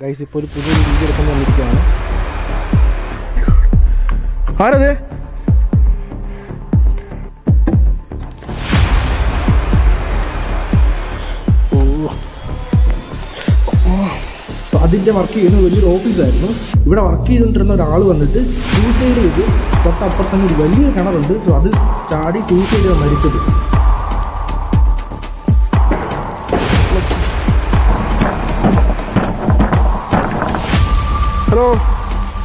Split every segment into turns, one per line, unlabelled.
Guys ഇപ്പോൾ ഒരു പുതിയ വീഡിയോ എടുക്കാൻ വന്നിരിക്കുകയാണ്. ആരത്? അതിൻ്റെ വർക്ക് ചെയ്യുന്ന വലിയൊരു ഓഫീസായിരുന്നു. ഇവിടെ വർക്ക് ചെയ്തുകൊണ്ടിരുന്ന ഒരാൾ വന്നിട്ട് സൂസൈഡ് ചെയ്ത് തൊട്ടപ്പുറത്തന്നെ ഒരു വലിയ കിണറുണ്ട്. സോ അത് ചാടി സൂസൈഡ് ചെയ്ത് മരിച്ചത്. ഹലോ,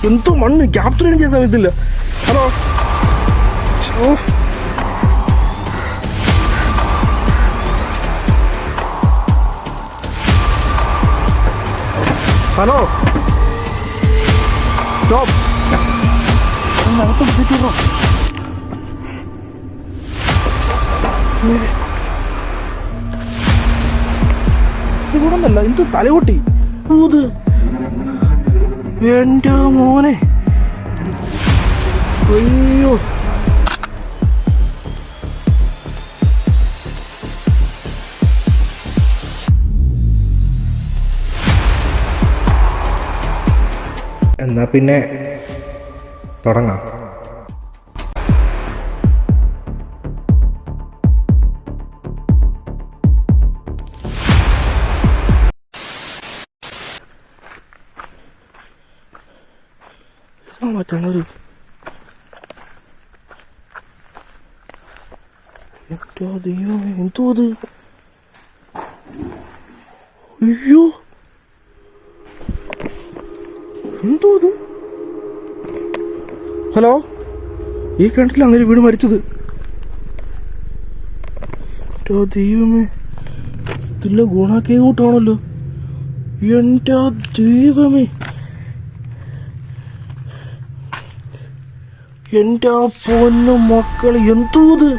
എന്തോ മണ്ണ് ക്യാപ്ചർ ചെയ്യാൻ സമയത്തില്ല. Hello, hello, stop. ഇവിടെ ഒന്നല്ല, എന്ത് തലകൊട്ടി ഇത്. എൻ്റെ മോനെ, അയ്യോ. എന്നാ പിന്നെ തുടങ്ങാം. മറ്റൊരു ദൈവമേ, എന്തോ അത്. അയ്യോ, എന്തോ അത്. ഹലോ, ഈ കിണറ്റിൽ അങ്ങനെ വീണ് മരിച്ചത്. ദൈവമേ, ഇതില്ല ഗുണാക്കിയ കൂട്ടാണല്ലോ. എൻ്റെ ദൈവമേ, എൻ്റെ പൊന്നു മക്കളെ, എന്തോ ഇത്.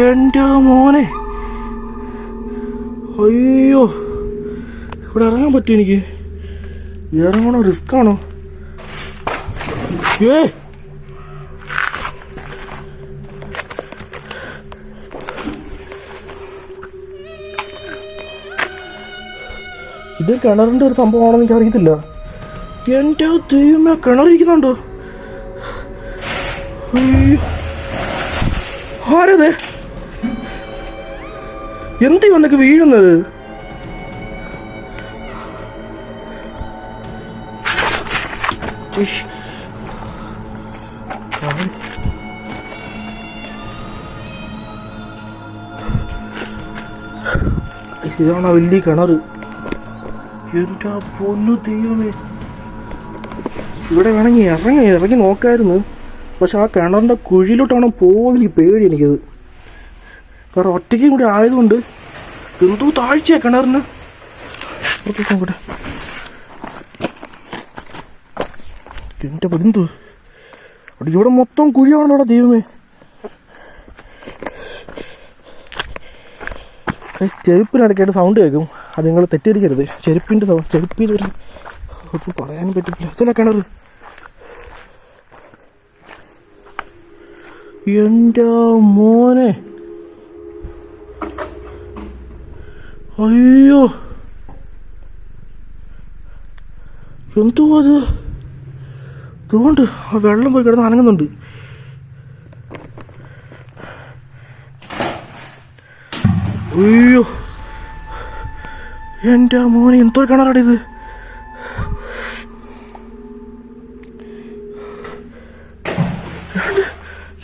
എൻ്റെ മോനെ, അയ്യോ. ഇവിടെ ഇറങ്ങാൻ പറ്റുമോ? എനിക്ക് ഇറങ്ങണോ? റിസ്ക് ആണോ? ഇത് കിണറിൻ്റെ ഒരു സംഭവമാണെന്ന് എനിക്ക് അറിയത്തില്ല. എൻ്റെ ദൈവമേ, കിണറിരിക്കുന്നുണ്ടോ? ആരത്? എന്ത് വന്നൊക്കെ വീഴുന്നത്? ഇതാണ് വലിയ കിണർ. എൻ്റെ പൊന്നു ദൈവമേ, ഇവിടെ വേണമെങ്കിൽ ഇറങ്ങി നോക്കായിരുന്നു. പക്ഷെ ആ കിണറിൻ്റെ കുഴിയിലോട്ടാണ് പോകുന്നത്. പേടി എനിക്കത്. കാരണം ഒറ്റയ്ക്കും കൂടി ആയതുകൊണ്ട് എന്തോ താഴ്ചയാണ് കിണറിന്. നോക്കട്ടെ. എൻ്റെ പതിന്തു അവിടെ ഇവിടെ മൊത്തം കുഴിയാണല്ലോ. അവിടെ ദൈവമേ, ചെരുപ്പിനിടയ്ക്കായിട്ട് സൗണ്ട് കേൾക്കും. അത് നിങ്ങൾ തെറ്റിദ്ധരിക്കരുത്. ചെരുപ്പിൻ്റെ സൗണ്ട്, ചെരുപ്പിനൊരു ഒന്നും പറയാനും പറ്റില്ല. ഇതല്ല കിണർ. എൻ്റെ മോനെ, അയ്യോ, എന്തോ അത്. ഇതുകൊണ്ട് ആ വെള്ളം പോയി കിടന്ന് അനങ്ങുന്നുണ്ട്. അയ്യോ, എൻ്റെ മോനെ, എന്തോ കിണറാണ് ഇത്.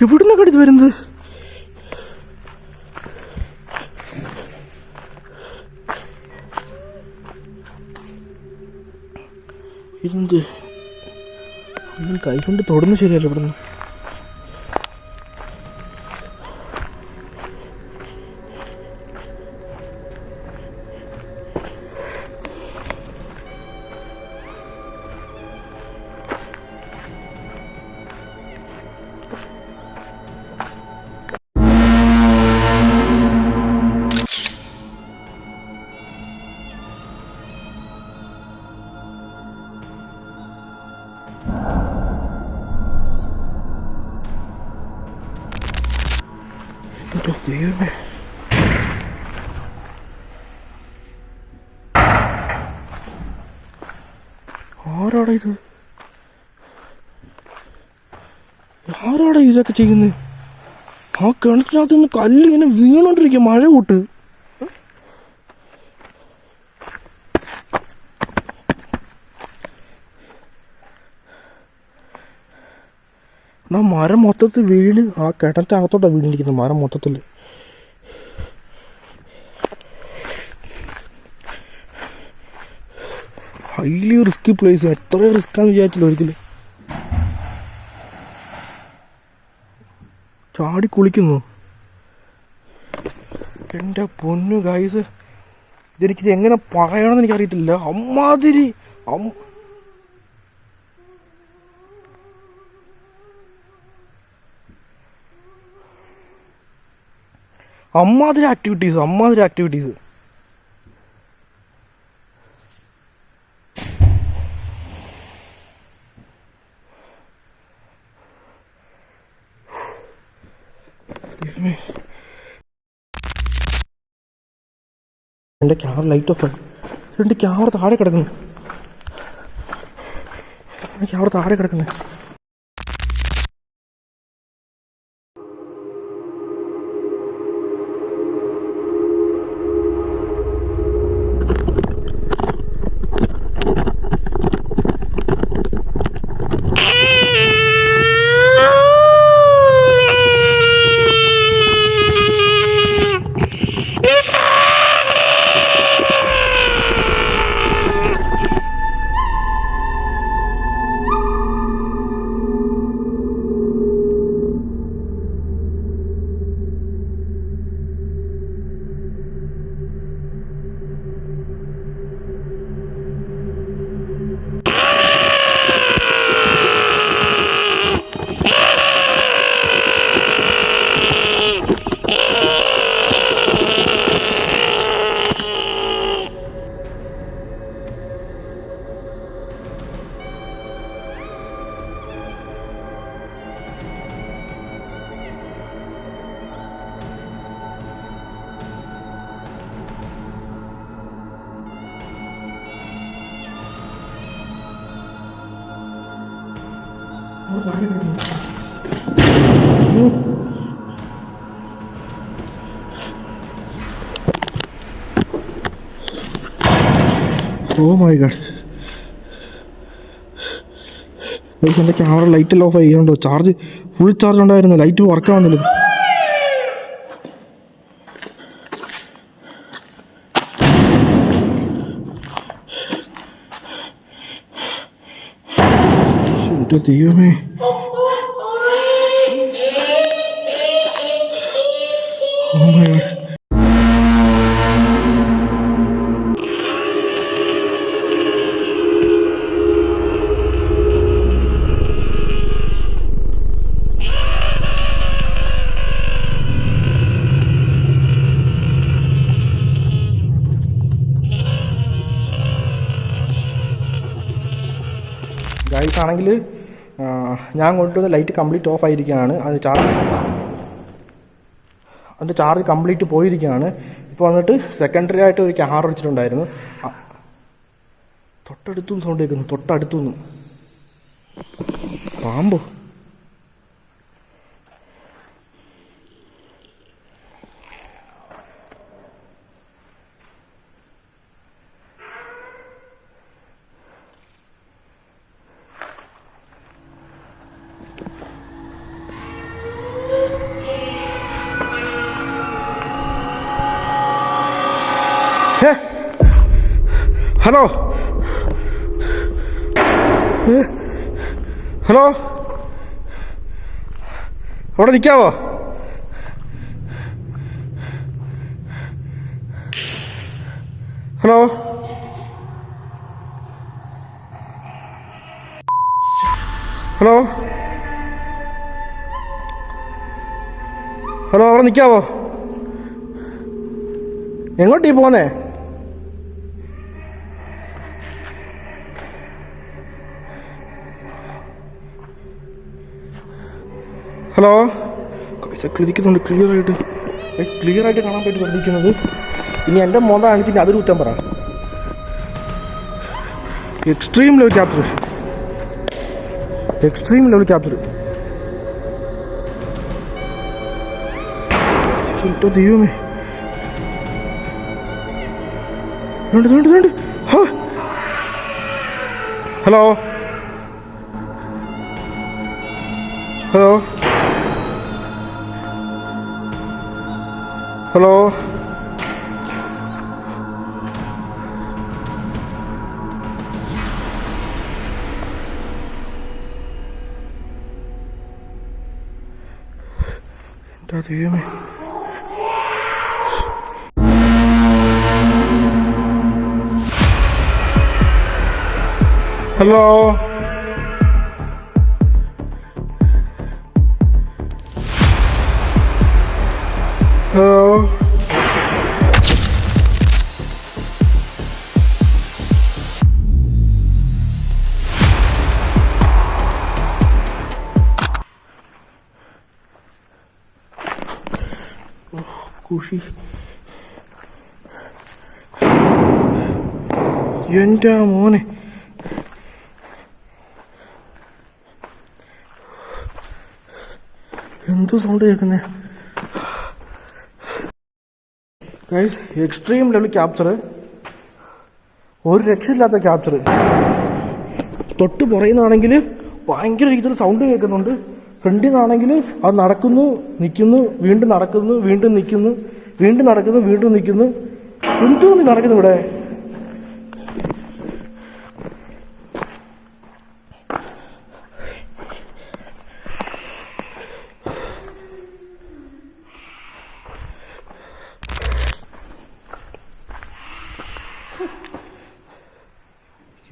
എവിടുന്ന കടിത് വരുന്നത്? ഇതെന്ത് കൈ കൊണ്ട് തൊടുന്നു ശരിയല്ല. ഇവിടുന്ന് ദൈവമേ, ആരാടാ ഇത്? ആരാടാ ഇതൊക്കെ ചെയ്യുന്നത്? ആ കിണറ്റിനകത്ത് നിന്ന് കല്ല് ഇങ്ങനെ വീണോണ്ടിരിക്കുക മഴ കൂട്ട്. ആ മരം മൊത്തത്തിൽ വീണ് ആ കിണറ്റിൻ്റെ അകത്തോട്ടാണ് വീണിരിക്കുന്നത്. മരം മൊത്തത്തിൽ ഹൈലി റിസ്കി പ്ലേസ്. എത്ര റിസ്ക്കാന്ന് വിചാരിച്ചില്ല ഒരിക്കലും. ചാടി കുളിക്കുന്നു. എൻ്റെ പൊന്നു ഗൈസ്, ഇതെനിക്കിത് എങ്ങനെ പറയണമെന്ന് എനിക്കറിയത്തില്ല. അമ്മാതിരി ആക്ടിവിറ്റീസ്. എൻ്റെ ക്യാമറ ലൈറ്റ് ഓഫ് ആണ്. എൻ്റെ ക്യാമറ താഴെ കിടക്കുന്നു. Oh my god. എൻ്റെ ക്യാമറ ലൈറ്റെല്ലാം ഓഫ് ചെയ്യുന്നുണ്ടോ? ചാർജ് ഫുൾ ചാർജ് ഉണ്ടായിരുന്നു. ലൈറ്റ് വർക്ക് ആവുന്നില്ല. ദൈവമേ, oh my god. ഗൈസ് ആണെങ്കിൽ ഞാൻ കൊണ്ടുവന്ന ലൈറ്റ് കംപ്ലീറ്റ് ഓഫ് ആയിരിക്കുകയാണ്. അതിൻ്റെ ചാർജ് കംപ്ലീറ്റ് പോയിരിക്കുകയാണ്. ഇപ്പോൾ വന്നിട്ട് സെക്കൻഡറി ആയിട്ട് ഒരു ക്യാമറ വെച്ചിട്ടുണ്ടായിരുന്നു. തൊട്ടടുത്തുനിന്ന് സൗണ്ട് കേൾക്കുന്നു. തൊട്ടടുത്തുനിന്ന് പാമ്പോ? ഹലോ ഹലോ, അവിടെ നിൽക്കാവോ? ഹലോ ഹലോ ഹലോ, അവിടെ നിൽക്കാവോ? എങ്ങോട്ടീ പോന്നേ? ഹലോ, ക്ലിക്കുന്നുണ്ട്. ക്ലിയറായിട്ട് കാണാൻ പറ്റി വർദ്ധിക്കുന്നത്. ഇനി എൻ്റെ മോന്ത കാണിച്ചിട്ട് അതൊരു കുറ്റം പറ. Extreme level capture. Extreme level capture. ദൈവമേ, ഹലോ ഹലോ ഹലോ എന്താ ദൈവമേ. ഹലോ ഹലോ കുഷി. എൻ്റെ മോനെ, എന്തോ സൗണ്ട് കേൾക്കുന്നേ ഗൈസ്. എക്സ്ട്രീം ലെവൽ ക്യാപ്ചർ, ഒരു രക്ഷയില്ലാത്ത ക്യാപ്ചർ. തൊട്ട് പുറയുന്നാണെങ്കിൽ ഭയങ്കര രീതിയിൽ സൗണ്ട് കേൾക്കുന്നുണ്ട്. ഫ്രണ്ടിൽ നിന്നാണെങ്കിൽ അത് നടക്കുന്നു, നിൽക്കുന്നു, വീണ്ടും നടക്കുന്നു, വീണ്ടും നിൽക്കുന്നു, വീണ്ടും നടക്കുന്നു, വീണ്ടും നിൽക്കുന്നു. എന്തോ നടക്കുന്നു ഇവിടെ.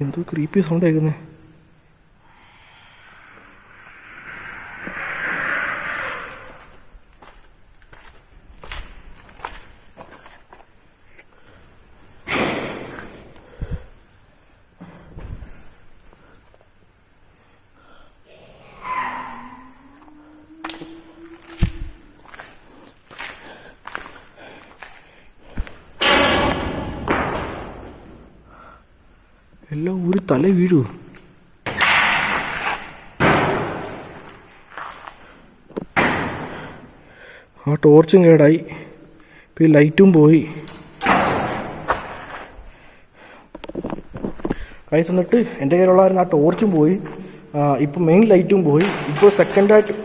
എന്തോ ക്രീപ്പി സൗണ്ട് കേൾക്കുന്നേ. എല്ലാം ഒരു തല വീഴൂ. ആ ടോർച്ചും കേടായി, ഇപ്പം ഈ ലൈറ്റും പോയി. കൈ തന്നിട്ട് എൻ്റെ കയ്യിലുള്ളായിരുന്ന ആ ടോർച്ചും പോയി, ഇപ്പം മെയിൻ ലൈറ്റും പോയി. ഇപ്പോൾ സെക്കൻഡായിട്ട്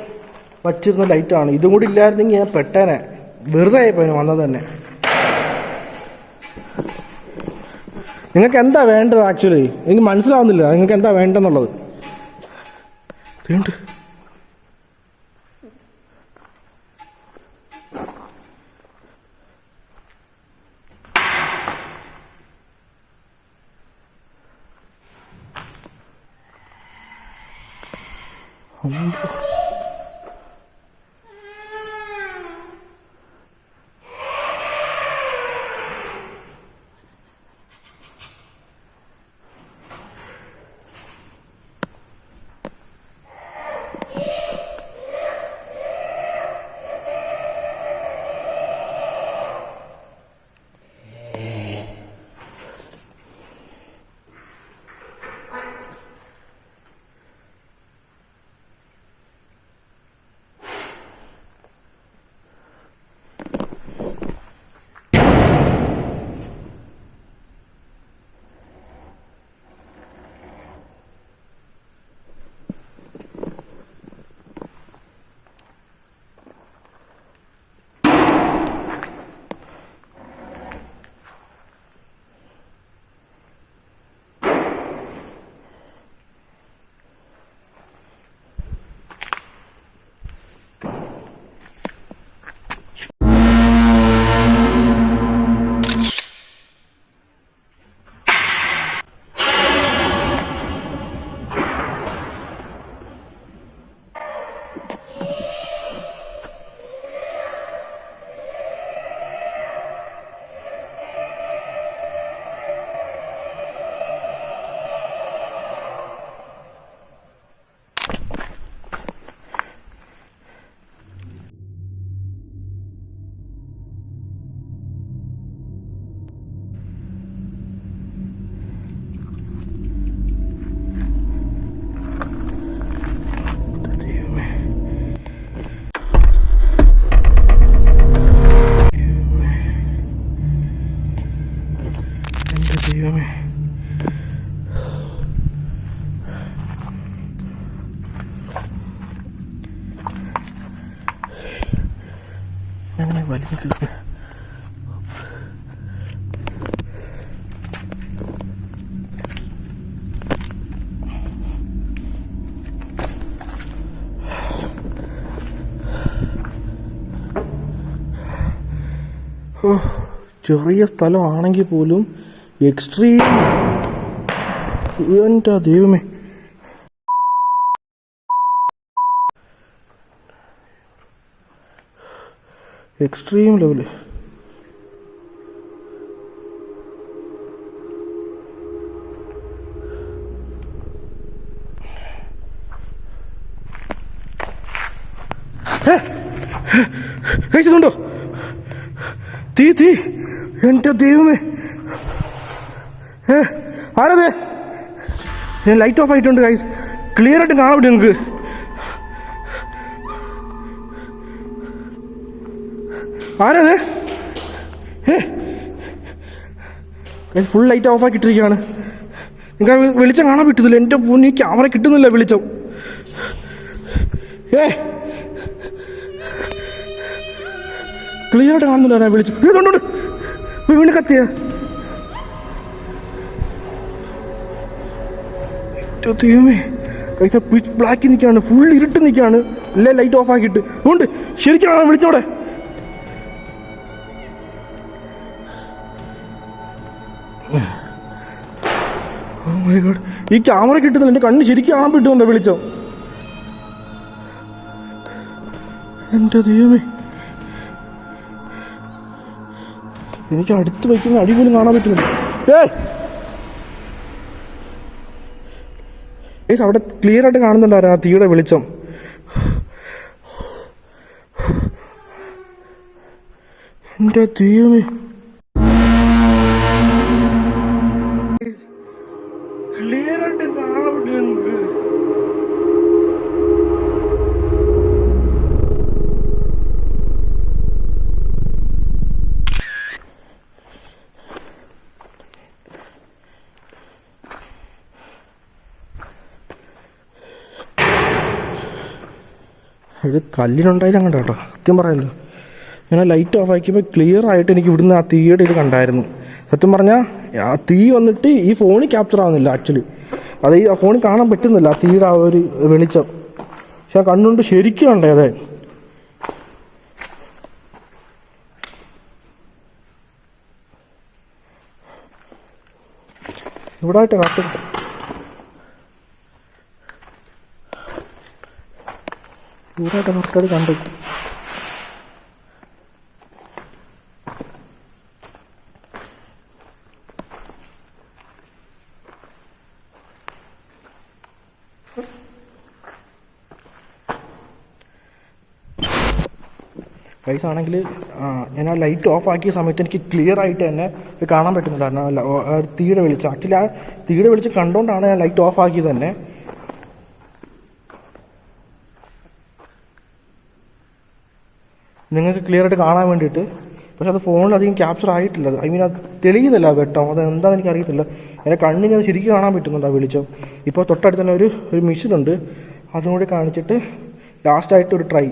വച്ചിരുന്ന ലൈറ്റാണ്. ഇതും കൂടി ഇല്ലായിരുന്നെങ്കിൽ ഞാൻ പെട്ടേനെ, വെറുതെ ആയിപ്പോയി വന്നത് തന്നെ. നിങ്ങൾക്ക് എന്താ വേണ്ടത് ആക്ച്വലി എനിക്ക് മനസ്സിലാവുന്നില്ല. നിങ്ങൾക്ക് എന്താ വേണ്ടെന്നുള്ളത്. അങ്ങനെ വലിയ ചെറിയ സ്ഥലമാണെങ്കിൽ പോലും എക്സ്ട്രീം. എൻ്റെ ദൈവമേ, എക്സ്ട്രീം ലെവല്. കഴിച്ചതുണ്ടോ? തീ തീ, എൻ്റെ ദൈവമേ. ആരത്? ഞാൻ ലൈറ്റ് ഓഫ് ആയിട്ടുണ്ട് ഗൈസ്, ക്ലിയർ ആയിട്ട് കാണാൻ പറ്റും നിങ്ങൾക്ക്. ആരത്? ഗൈസ് ഫുൾ ലൈറ്റ് ഓഫ് ആക്കിയിട്ടിരിക്കുകയാണ്. നിങ്ങൾക്ക് വെളിച്ചം കാണാൻ പറ്റുന്നില്ല. എൻ്റെ ഫോണിൽ ക്യാമറ കിട്ടുന്നില്ല വെളിച്ചം. ക്ലിയർ ആയിട്ട് കാണുന്നില്ല. ഞാൻ വിളിച്ചു ഇതുകൊണ്ട് വീണ് കത്തിയ. ദൈവമേ കൈസ പിച്ച് ബ്ലാക്ക് നിൽക്കുകയാണ്, ഫുൾ ഇരുട്ട് നിൽക്കുകയാണ്. എല്ലാം ലൈറ്റ് ഓഫ് ആക്കിയിട്ട് അതുകൊണ്ട് ശരിക്കും വിളിച്ചോടെ. ഈ ക്യാമറ കിട്ടുന്നില്ല, എൻ്റെ കണ്ണ് ശരിക്കും കാണാൻ പറ്റുന്നുണ്ടോ വിളിച്ചോ? എൻ്റെ ദൈവമേ, എനിക്ക് അടുത്ത് വയ്ക്കുന്ന അടി പോലും കാണാൻ പറ്റുന്നില്ല. അവിടെ ക്ലിയർ ആയിട്ട് കാണുന്നുണ്ടായിരുന്നു ആ തീയുടെ വെളിച്ചം. എൻ്റെ ദൈവമേ, ക്ലിയർ ആയിട്ട് കാണാൻ പറ്റുന്നുണ്ട്. ഇത് കല്ലിനുണ്ടായാലും അങ്ങോട്ട് കേട്ടോ, സത്യം പറയാമല്ലോ. ഞാൻ ലൈറ്റ് ഓഫ് ആക്കിയപ്പോൾ ക്ലിയർ ആയിട്ട് എനിക്ക് ഇവിടുന്ന് ആ തീയുടെ ഇത് കണ്ടായിരുന്നു. സത്യം പറഞ്ഞാൽ ആ തീ വന്നിട്ട് ഈ ഫോണിൽ ക്യാപ്ചർ ആവുന്നില്ല ആക്ച്വലി. അത് ഈ ഫോണിൽ കാണാൻ പറ്റുന്നില്ല ആ തീയുടെ ആ ഒരു വെളിച്ചം. പക്ഷെ ആ കണ്ണുകൊണ്ട് ശരിക്കും ഉണ്ടേ അതെ. ഇവിടെ ആയിട്ട് കാത്തു ദൂരമായിട്ട് കറക്റ്റായിട്ട് കണ്ടു. ഗൈസ് ആണെങ്കിൽ ഞാൻ ആ ലൈറ്റ് ഓഫ് ആക്കിയ സമയത്ത് എനിക്ക് ക്ലിയർ ആയിട്ട് തന്നെ ഇത് കാണാൻ പറ്റുന്നുണ്ടായിരുന്നു തീയുടെ വെളിച്ചം. ആക്ച്വലി ആ തീയുടെ വെളിച്ചം കണ്ടുകൊണ്ടാണ് ഞാൻ ലൈറ്റ് ഓഫ് ആക്കിയത് തന്നെ. നിങ്ങൾക്ക് ക്ലിയർ ആയിട്ട് കാണാൻ വേണ്ടിയിട്ട്. പക്ഷെ അത് ഫോണിൽ അധികം ക്യാപ്ചർ ആയിട്ടില്ല. ഐ മീൻ അത് തെളിയുന്നില്ല വെട്ടം. അത് എന്താണെന്ന് എനിക്കറിയത്തില്ല. എൻ്റെ കണ്ണിന് അത് ശരിക്കും കാണാൻ പറ്റുന്നുണ്ട് ആ വെളിച്ചം. ഇപ്പോൾ തൊട്ടടുത്ത് തന്നെ ഒരു മെഷീനുണ്ട്, അതും കൂടി കാണിച്ചിട്ട് ലാസ്റ്റായിട്ട് ഒരു ട്രൈ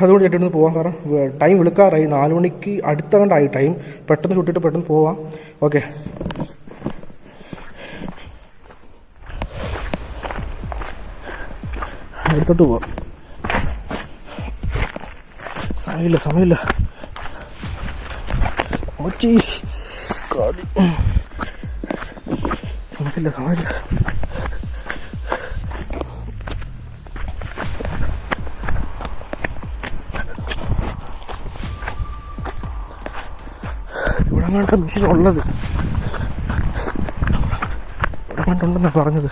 അതുകൊണ്ട് ചേട്ടൻ പോവാം. കാരണം ടൈം വിളിക്കാറായി, 4 മണിക്ക് അടുത്തങ്ങണ്ടായി ടൈം. പെട്ടെന്ന് ചുട്ടിട്ട് പെട്ടെന്ന് പോവാം. ഓക്കെ, അടുത്തോട്ട് പോവാം. സമയമില്ല സമയമില്ല സമയമില്ല. ഇവിടെ അങ്ങോട്ട് മെഷീൻ ഉള്ളത്, ഇവിടെ അങ്ങോട്ടുണ്ടെന്നാണ് പറഞ്ഞത്.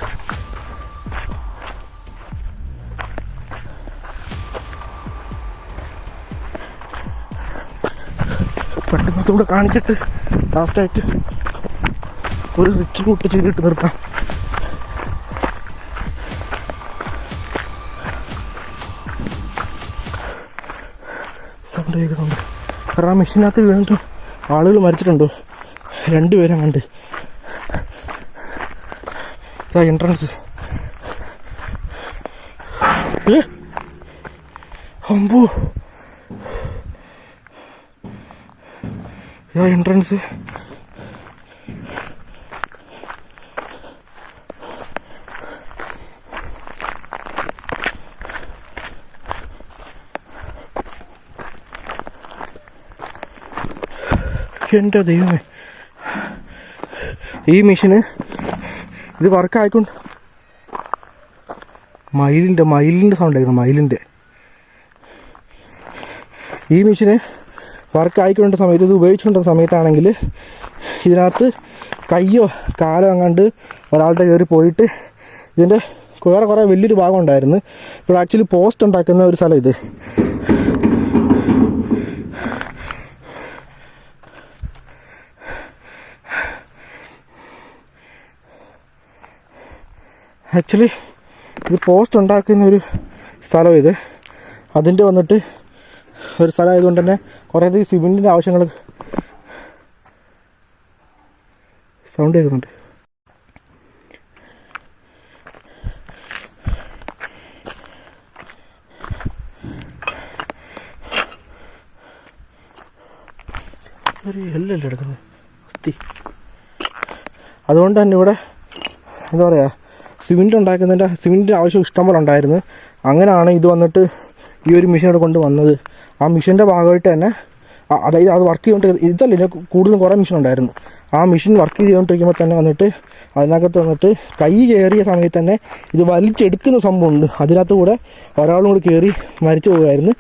പെട്ടെന്ന് അതുകൂടെ കാണിച്ചിട്ട് ലാസ്റ്റായിട്ട് ഒരു റിച്ച് റൂട്ട് ചെയ്തിട്ട് നിർത്താം. സൗണ്ട് കേൾക്കുന്നുണ്ട്. കാരണം ആ മെഷീനകത്ത് വീണിട്ട് ആളുകൾ മരിച്ചിട്ടുണ്ടോ? 2 പേരെ കണ്ട്. ഇതാ എൻട്രൻസ്. അമ്പോ ഇതാ എൻട്രൻസ്. എൻ്റെ ദൈവമേ, ഈ മെഷീന് ഇത് വർക്കായിക്കൊണ്ട് മയിലിൻ്റെ സൗണ്ട് ആയിരുന്നു. മയിലിൻ്റെ ഈ മെഷീന് വർക്കായിക്കൊണ്ട സമയത്ത്, ഇത് ഉപയോഗിച്ചുകൊണ്ട സമയത്താണെങ്കിൽ ഇതിനകത്ത് കയ്യോ കാലോ അങ്ങാണ്ട് ഒരാളുടെ കയറി പോയിട്ട് ഇതിൻ്റെ കുറേ വലിയൊരു ഭാഗം ഉണ്ടായിരുന്നു. ഇപ്പോൾ ആക്ച്വലി പോസ്റ്റ് ഉണ്ടാക്കുന്ന ഒരു സ്ഥലം ഇത്. ആക്ച്വലി ഇത് പോസ്റ്റ് ഉണ്ടാക്കുന്ന ഒരു സ്ഥലം ഇത്. അതിൻ്റെ വന്നിട്ട് ഒരു സ്ഥലമായതുകൊണ്ട് തന്നെ കുറേയധികം സിമെൻറ്റിൻ്റെ ആവശ്യങ്ങൾ. സൗണ്ട് കേൾക്കുന്നുണ്ട്. ഒരു എല്ലല്ലേ എടുക്കുന്നത് അസ്ഥി. അതുകൊണ്ട് തന്നെ ഇവിടെ എന്താ പറയുക, സിമെൻറ്റിൻ്റെ ആവശ്യം ഇഷ്ടംപോലെ ഉണ്ടായിരുന്നു. അങ്ങനെയാണ് ഇത് വന്നിട്ട് ഈ ഒരു മെഷീനോട് കൊണ്ട് വന്നത്. ആ മെഷീൻ്റെ ഭാഗമായിട്ട് തന്നെ, അതായത് അത് വർക്ക് ചെയ്തുകൊണ്ട് ഇതല്ല, ഇതിന് കൂടുതലും കുറേ മെഷീൻ ഉണ്ടായിരുന്നു. ആ മെഷീൻ വർക്ക് ചെയ്തുകൊണ്ടിരിക്കുമ്പോൾ തന്നെ വന്നിട്ട് അതിനകത്ത് വന്നിട്ട് കൈ കയറിയ സമയത്ത് തന്നെ ഇത് വലിച്ചെടുക്കുന്ന സംഭവമുണ്ട്. അതിനകത്ത് കൂടെ ഒരാളും കൂടി കയറി മരിച്ചു പോകുമായിരുന്നു.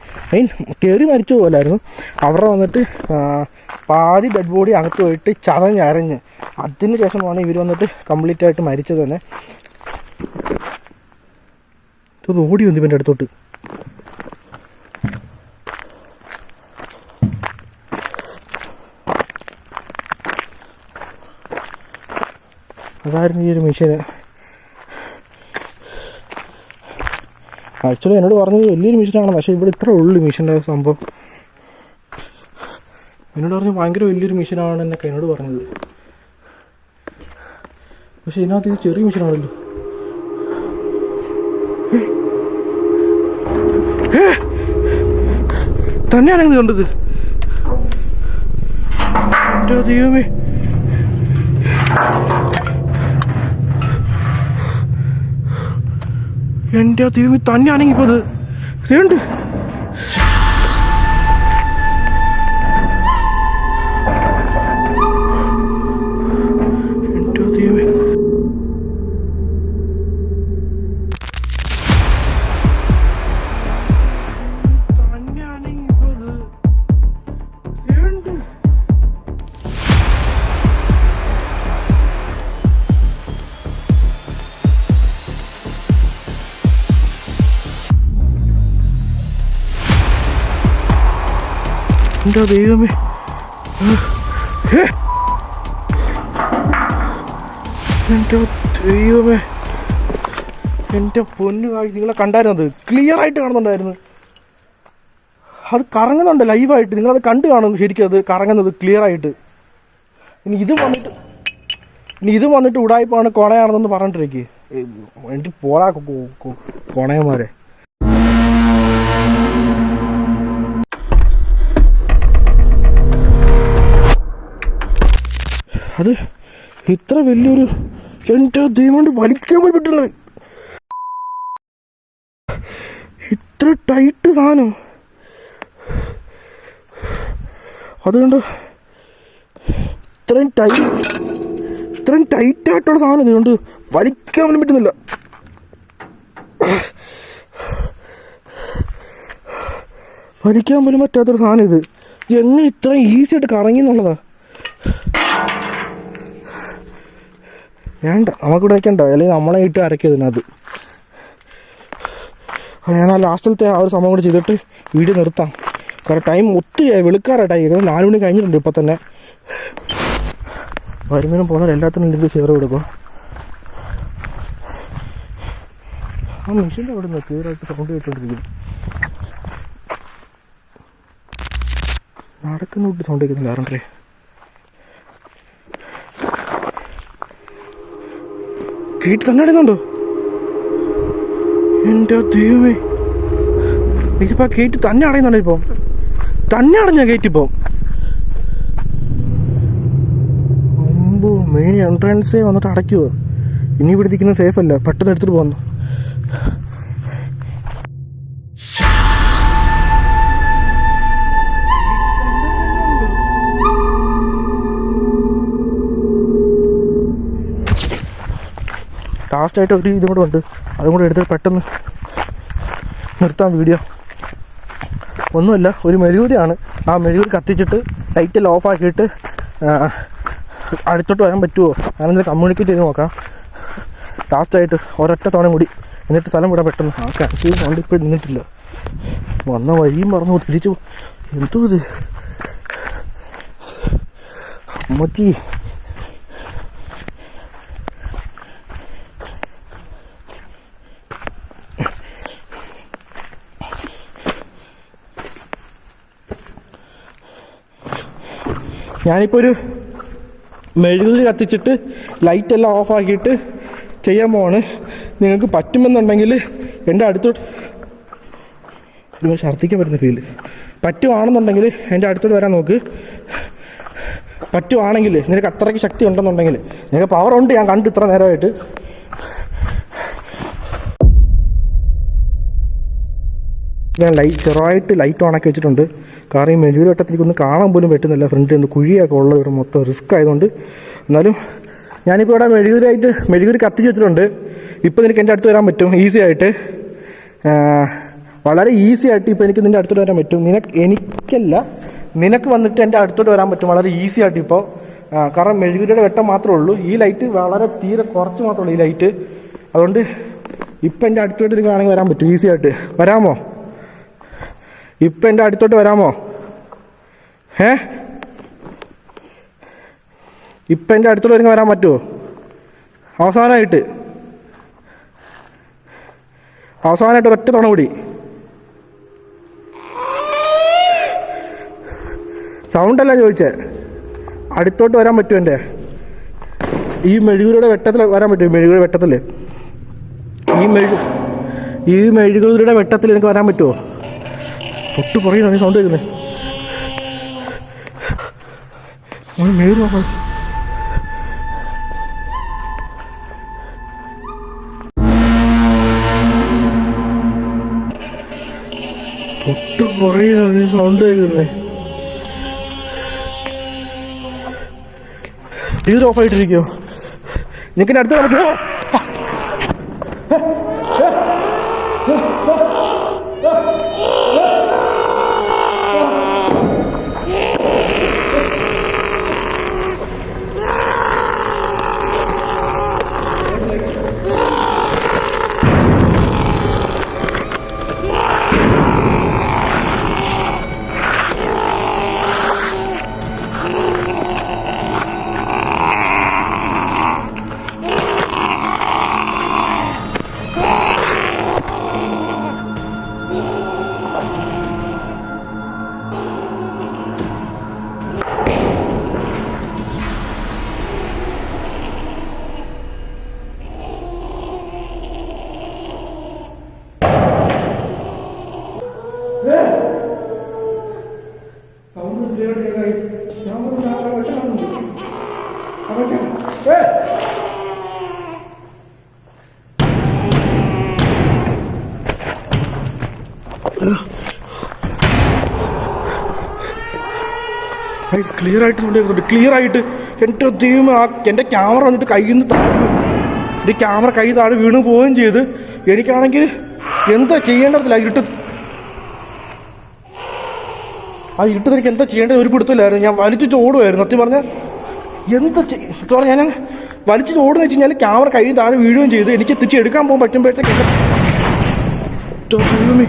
കയറി മരിച്ചു പോകലായിരുന്നു. അവരുടെ വന്നിട്ട് പാതി ഡെഡ് ബോഡി അകത്ത് പോയിട്ട് ചതഞ്ഞരഞ്ഞ് അതിന് ശേഷമാണ് ഇവർ വന്നിട്ട് കംപ്ലീറ്റ് ആയിട്ട് മരിച്ചത് തന്നെ. ഇത് ഓടി വന്നു ഇവൻ്റെ അടുത്തോട്ട്. അതായിരുന്നു ഈ ഒരു മെഷീന്. ആക്ച്വലി എന്നോട് പറഞ്ഞത് വലിയൊരു മെഷീനാണ്, പക്ഷേ ഇവിടെ ഇത്ര ഉള്ളു മെഷീൻ്റെ സംഭവം. എന്നോട് പറഞ്ഞു ഭയങ്കര വലിയൊരു മെഷീനാണ് എന്നൊക്കെ എന്നോട് പറഞ്ഞത്. പക്ഷെ ഇതിനകത്ത് ഇത് ചെറിയ മെഷീനാണല്ലോ. തന്നെയാണ് ഇത് കണ്ടത്. എൻ്റെ ദൈവമേ, എൻ്റെ ദൈവമേ, തന്നെയാണെങ്കിൽ ഇപ്പോൾ അത് ഇതുണ്ട്. എൻ്റെ ദൈവമേ, തന്നെയാണെങ്കിൽ ഇപ്പോൾ അത് ഇതുണ്ട്. എൻ്റെ ദൈവമേ, എൻ്റെ ദൈവമേ, എൻ്റെ പൊന്നു കാഴ്ച നിങ്ങളെ കണ്ടായിരുന്നത് ക്ലിയർ ആയിട്ട് കാണുന്നുണ്ടായിരുന്നു. അത് കറങ്ങുന്നുണ്ട് ലൈവായിട്ട്. നിങ്ങളത് കണ്ടു കാണുന്നു ശരിക്കും, അത് കറങ്ങുന്നത് ക്ലിയർ ആയിട്ട്. ഇനി ഇത് വന്നിട്ട് ഉടായ്പാണ് കൊണയാണെന്നൊന്ന് പറഞ്ഞിട്ടിരിക്കുക. എനിക്ക് പോരാ കൊണയന്മാരെ. അത് ഇത്ര വലിയൊരു, എൻ്റെ ദൈവം വലിക്കാൻ പോയി പറ്റുന്നത്, ഇത്ര ടൈറ്റ് സാധനം. അതുകൊണ്ട് ഇത്രയും ടൈറ്റായിട്ടുള്ള സാധനം ഇതുകൊണ്ട് വലിക്കാൻ പോലും പറ്റുന്നില്ല. വലിക്കാൻ പോലും പറ്റാത്തൊരു സാധനം ഇത്. എങ്ങനെ ഇത്രയും ഈസി ആയിട്ട് കറങ്ങി എന്നുള്ളതാ. വേണ്ട, നമുക്കിവിടെ വയ്ക്കണ്ട, അല്ലെങ്കിൽ നമ്മളെ ഇട്ട് അരയ്ക്കും ഇതിനകത്ത്. ഞാൻ ആ ലാസ്റ്റിലത്തെ ആ ഒരു സംഭവം കൂടി ചെയ്തിട്ട് വീഡിയോ നിർത്താം. കാരണം ടൈം ഒത്തിരി വെളുക്കാറായിട്ടായി. 4 മണി കഴിഞ്ഞിട്ടുണ്ട് ഇപ്പം തന്നെ. വരുന്നതിനും പോകുന്നവരും എല്ലാത്തിനും ലിങ്ക് ഷെയർ കൊടുക്കുക. ആ മെഷീൻ്റെ അവിടെ നിന്ന് ക്ലിയറായിട്ട് സൗണ്ട് കേട്ടോണ്ടിരിക്കുന്നു. നടക്കുന്ന കൂട്ടി സൗണ്ട് കേൾക്കുന്നില്ല. ആരണ്ടേ ഗേറ്റ് തന്നെ അടയുന്നുണ്ടോ? എൻ്റെ ദൈവമേ, ഇതിപ്പോൾ ഗേറ്റ് തന്നെ അടയുന്നുണ്ടോ? ഇപ്പം തന്നെ അടഞ്ഞ ഗേറ്റ് ഇപ്പം. മെയിൻ എൻട്രൻസേ വന്നിട്ട് അടയ്ക്കുമോ? ഇനി ഇവിടെ ഇരിക്കുന്നത് സേഫ് അല്ല, പെട്ടെന്ന് എടുത്തിട്ട് പോകുന്നു. ലാസ്റ്റായിട്ട് ഒരു ഇതും കൂടെ ഉണ്ട്, അതും കൂടെ എടുത്തിട്ട് പെട്ടെന്ന് നിർത്താം വീഡിയോ. ഒന്നുമില്ല, ഒരു മെഴുകുതിരിയാണ്. ആ മെഴുകുതിരി കത്തിച്ചിട്ട് ലൈറ്റെല്ലാം ഓഫാക്കിയിട്ട് അടുത്തോട്ട് വരാൻ പറ്റുമോ ഞാനെന്തെങ്കിലും കമ്മ്യൂണിക്കേറ്റ് ചെയ്ത് നോക്കാം ലാസ്റ്റായിട്ട് ഒരൊറ്റ തവണ കൂടി, എന്നിട്ട് സ്ഥലം വിടാൻ പെട്ടെന്ന്. ആ കൺഫ്യൂസ് കൊണ്ട് ഇപ്പോൾ നിന്നിട്ടില്ല, വന്ന വഴിയും മറന്നു തിരിച്ചു. എന്തോ ഇത് അമ്മച്ചി. ഞാനിപ്പോൾ ഒരു മെഴുകുതിരി കത്തിച്ചിട്ട് ലൈറ്റെല്ലാം ഓഫാക്കിയിട്ട് ചെയ്യാൻ പോവാണ്. നിങ്ങൾക്ക് പറ്റുമെന്നുണ്ടെങ്കിൽ എൻ്റെ അടുത്തോട്ട് ഛർദ്ദിക്കാൻ പറ്റുന്ന ഫീല് പറ്റുവാണെന്നുണ്ടെങ്കിൽ എൻ്റെ അടുത്തോട്ട് വരാൻ നോക്ക്. പറ്റുവാണെങ്കിൽ നിനക്ക് അത്രയ്ക്ക് ശക്തി ഉണ്ടെന്നുണ്ടെങ്കിൽ, നിനക്ക് പവറുണ്ട്, ഞാൻ കണ്ടു ഇത്ര നേരമായിട്ട്. ഞാൻ ചെറുതായിട്ട് ലൈറ്റ് ഓണാക്കി വെച്ചിട്ടുണ്ട്. കാരണം ഈ മെഴുകുതിരി വെട്ടത്തിലേക്കൊന്നും കാണാൻ പോലും പറ്റുന്നില്ല. ഫ്രണ്ടിൽ നിന്ന് കുഴിയൊക്കെ ഉള്ളത് ഇവിടെ മൊത്തം റിസ്ക് ആയതുകൊണ്ട്. എന്നാലും ഞാനിപ്പോൾ ഇവിടെ മെഴുകുതിരി കത്തിച്ച് വെച്ചിട്ടുണ്ട്. ഇപ്പോൾ നിനക്ക് എൻ്റെ അടുത്ത് വരാൻ പറ്റും ഈസി ആയിട്ട്, വളരെ ഈസി ആയിട്ട് ഇപ്പോൾ എനിക്ക് നിൻ്റെ അടുത്തോട്ട് വരാൻ പറ്റും. എനിക്കല്ല, നിനക്ക് വന്നിട്ട് എൻ്റെ അടുത്തോട്ട് വരാൻ പറ്റും വളരെ ഈസി ആയിട്ട് ഇപ്പോൾ. കാരണം മെഴുകുതിരിയുടെ വെട്ടം മാത്രമേ ഉള്ളൂ, ഈ ലൈറ്റ് വളരെ തീരെ കുറച്ച് മാത്രമേ ഉള്ളൂ ഈ ലൈറ്റ്. അതുകൊണ്ട് ഇപ്പം എൻ്റെ അടുത്തോട്ട് എനിക്കാണെങ്കിൽ വരാൻ പറ്റും ഈസി ആയിട്ട്. വരാമോ? ഇപ്പം എൻ്റെ അടുത്തോട്ട് വരാമോ? ഇപ്പം എൻ്റെ അടുത്തോട്ട് വരുന്ന വരാൻ പറ്റുമോ? അവസാനമായിട്ട് ഒറ്റ തവണ കൂടി. സൗണ്ടല്ല ചോദിച്ചേ, അടുത്തോട്ട് വരാൻ പറ്റുമോ? എൻ്റെ ഈ മെഴുകുതിരിയുടെ വെട്ടത്തിൽ വരാൻ പറ്റുമോ? മെഴുകുതിരി വെട്ടത്തിൽ ഈ മെഴുകുതിരിയുടെ വെട്ടത്തിൽ എനിക്ക് വരാൻ പറ്റുമോ? തൊട്ട് പറയുന്ന സൗണ്ട് കേൾക്കുന്നത്. മെഴുകി നോക്കാം. തൊട്ട് പറയുന്ന സൗണ്ട് കേൾക്കുന്നത്. ഇത് ഓഫായിട്ടിരിക്കുമോ? നിനക്ക് അടുത്ത് പറ്റുമോ? ക്ലിയർ ആയിട്ട് കൊണ്ടുവരുന്നുണ്ട്, ക്ലിയർ ആയിട്ട്. എൻ്റെ ദൈവം, എൻ്റെ ക്യാമറ വന്നിട്ട് കയ്യിൽ നിന്ന് താഴെ, എൻ്റെ ക്യാമറ കൈ താഴെ വീണ് പോവുകയും ചെയ്ത്. എനിക്കാണെങ്കിൽ എന്താ ചെയ്യേണ്ടതില്ല, ആ ഇരുട്ടത്ത് എനിക്ക് എന്താ ചെയ്യേണ്ടത് ഒരു പിടുത്തമില്ലായിരുന്നു. ഞാൻ വലിച്ചു ഓടുമായിരുന്നു സത്യം പറഞ്ഞാൽ. ഞാൻ വലിച്ചു ഓടുന്ന വെച്ച് കഴിഞ്ഞാൽ ക്യാമറ കൈ താഴെ വീഴുകയും ചെയ്ത്. എനിക്ക് തിരിച്ചെടുക്കാൻ പോകാൻ പറ്റുമ്പോഴത്തേക്ക് ദൈവമേ,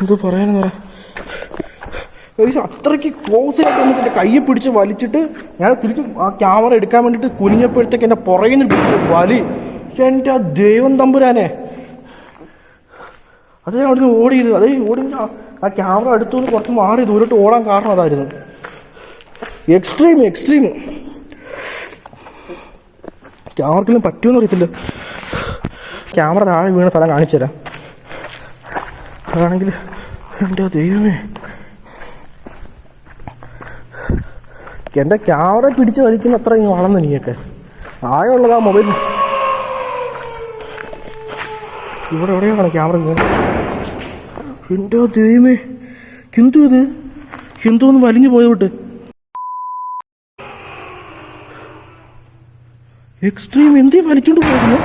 എന്തോ പറയാനെന്ന് പറയാം, അത്രയ്ക്ക് ക്ലോസ് ആയിട്ട് വന്നിട്ട് എൻ്റെ കയ്യെ പിടിച്ച് വലിച്ചിട്ട് ഞാൻ തിരിച്ച് ആ ക്യാമറ എടുക്കാൻ വേണ്ടിയിട്ട് കുനിഞ്ഞപ്പോഴത്തേക്ക് എൻ്റെ പുറകിൽ നിന്ന് പിടിച്ച് വലി. എൻ്റെ ദൈവം തമ്പുരാനെ, അത് ഞാൻ അവിടുന്ന് ഓടിയത്. അത് ഓടി ആ ക്യാമറ അടുത്തു നിന്ന് കുറച്ച് മാറി ദൂരോട്ട് ഓടാൻ കാരണം അതായിരുന്നു. എക്സ്ട്രീം ക്യാമറക്കെല്ലാം പറ്റുമെന്ന് അറിയത്തില്ല. ക്യാമറ താഴെ വീണ സ്ഥലം കാണിച്ചു തരാം. അതാണെങ്കിൽ എൻ്റെ ദൈവമേ, എൻ്റെ ക്യാമറ പിടിച്ച് വലിക്കുന്ന അത്ര വളർന്നു നീയൊക്കെ. ആയുള്ളതാ മൊബൈൽ ഇവിടെ എവിടെയാണ് ക്യാമറ വീണത്. എൻ്റെ ദൈവമേ, എന്തോന്ന് വലിഞ്ഞു പോയോട്ട്. എക്സ്ട്രീം എന്തേ വലിച്ചോണ്ട് പോകുന്നു.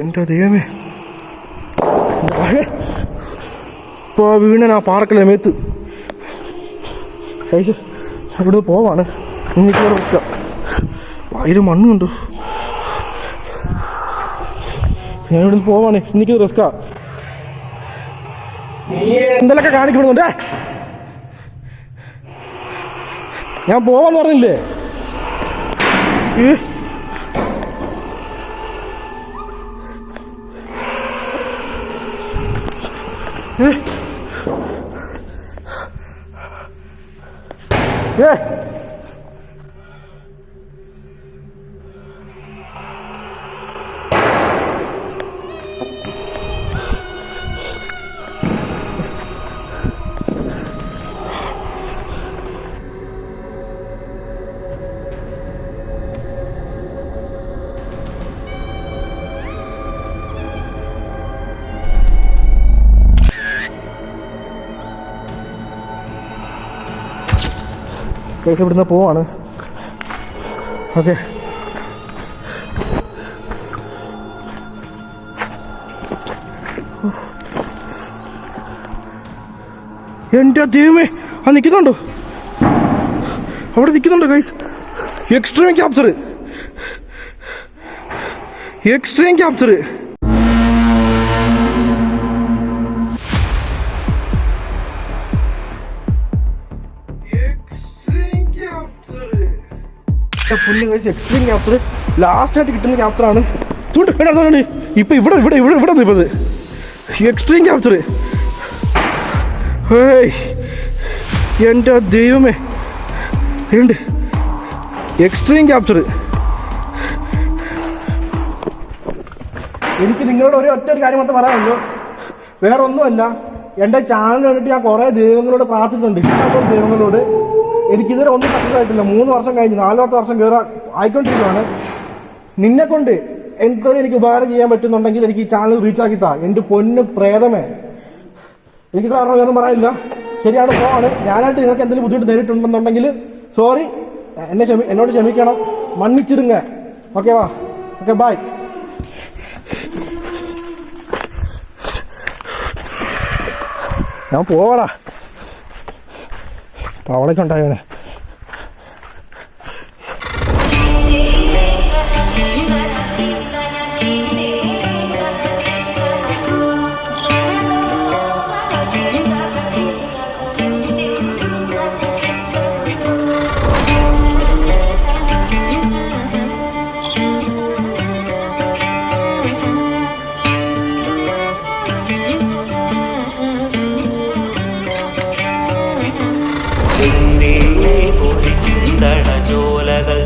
എൻ്റെ ദൈവമേ, ഇപ്പോൾ വീണൻ ആ പാറക്കല്ലേ മേത്ത്. കഴിച്ച് അവിടെ പോവാണ്. എനിക്ക് വെക്കാം. അതിൽ മണ്ണുണ്ടോ? ഞാൻ ഇവിടെ പോവാണ്. എനിക്ക് റിസ്ക്കാ. എന്തെങ്കിലുമൊക്കെ കാണിക്കപ്പെടുന്നുണ്ടേ. ഞാൻ പോവാന്ന് പറഞ്ഞില്ലേ. കഴിച്ച് ഇവിടുന്ന് പോവാണ്. ഓക്കെ, എൻ്റെ ദൈവമേ, ആ നിൽക്കുന്നുണ്ടോ? അവിടെ നിൽക്കുന്നുണ്ടോ ഗൈസ്? Extreme capture. ഫുള്ള് കഴിച്ച് എക്സ്ട്രീം ക്യാപ്ചർ ലാസ്റ്റായിട്ട് കിട്ടുന്ന ക്യാപ്ചറാണ്. ഇപ്പം ഇവിടെ നിൽപ്പത് എക്സ്ട്രീം ക്യാപ്ചർ. എൻ്റെ ദൈവമേ, ഉണ്ട് എക്സ്ട്രീം ക്യാപ്ചർ. എനിക്ക് നിങ്ങളോട് ഒറ്റ കാര്യം മാത്രം പറയാമല്ലോ, വേറെ ഒന്നുമല്ല. എൻ്റെ ചാനൽ കണ്ടിട്ട് ഞാൻ കുറേ ദൈവങ്ങളോട് പ്രാർത്ഥിച്ചിട്ടുണ്ട്. ഇഷ്ടപ്പെട്ട ദൈവങ്ങളോട്. എനിക്കിതുവരെ ഒന്നും സക്സസ് ആയിട്ടില്ല. 3 വർഷം കഴിഞ്ഞ് 4ാമത്തെ വർഷം ആയിക്കൊണ്ടിരിക്കുകയാണ്. നിന്നെ കൊണ്ട് എന്തെങ്കിലും എനിക്ക് ഉപകാരം ചെയ്യാൻ പറ്റുന്നുണ്ടെങ്കിൽ എനിക്ക് ഈ ചാനൽ റീച്ചാക്കി താ. എൻ്റെ പൊന്ന് പ്രേതമേ, എനിക്ക് കാരണം വേറൊന്നും പറയാനില്ല. ശരിയാണ്, പോവാണ്. ഞാനായിട്ട് നിങ്ങൾക്ക് എന്തെങ്കിലും ബുദ്ധിമുട്ട് നേരിട്ടുണ്ടെന്നുണ്ടെങ്കിൽ സോറി, എന്നോട് ക്ഷമിക്കണം, മன்னிச்சிடுங்க. Okay, okay, by. ഞാൻ പോവാടാ, തവളയ്ക്ക് ഉണ്ടായവനെ.
ജോലകൾ